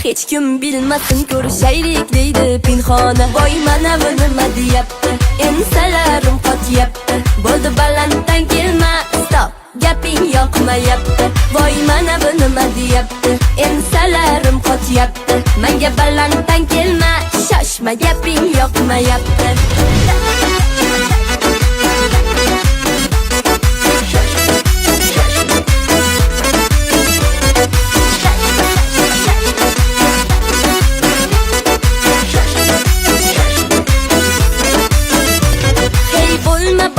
hech kim bilmasin ko'rishaylik deydi pinhona. Voy mana bu nima deyapti, ensalarim qotyapti. Bo'ldi balanddan kelma, stop, gaping yoqmayapti. Voy mana bu nima deyapti, ensalarim qotyapti. Menga balanddan kelma, shoshma, gaping yoqmayapti.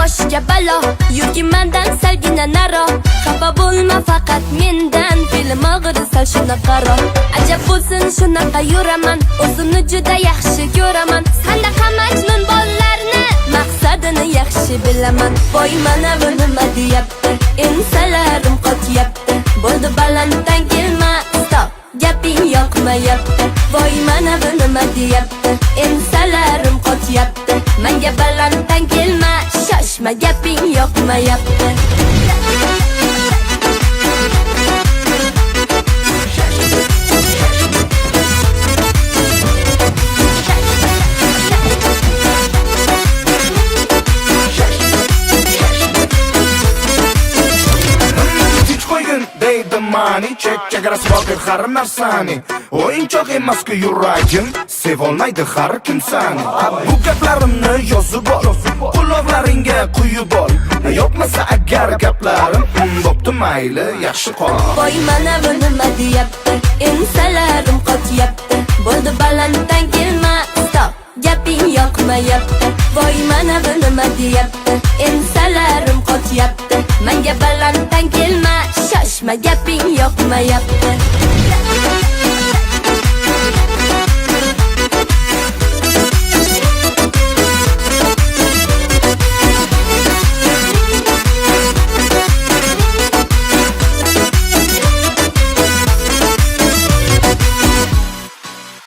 Boshga balo, yurgin mendan salgina naro. Xafa bo'lma faqat mendan, fe'lim og'ir sal shunaqaro. Ajab bo'lsin shunaqa yuraman, o'zimni juda yaxshi ko'raman. Sanaqa majnun bolalarni maqsadini yaxshi bilaman. Voy mana bu nima deyapti, ensalarim qotyapti. Bo'ldi balanddan kelma, stop, gaping yoqmayapti. Voy mana bu nima deyapti, ensalarim qotyapti. Menga balanddan kelma, shoshma, gaping yoqmayapti. Deydi mani, chegarasi bor har narsani. O'yinchoq emas-ku yuragim, sevolmaydi har kim sani. Bu gaplarimni yozib ol, quloqlaringga quyib ol. Yo'qmasa agar gaplarim, bo'pti mayli, yaxshi qol. Voy mana bu nima deyapti, ensalarim qotyapti. Bo'ldi balanddan kelma, stop, gaping yoqmayapti. Voy mana bu nima deyapti, ensalarim qotyapti. Menga balanddan kelma, shoshma, gaping yoqmayapti.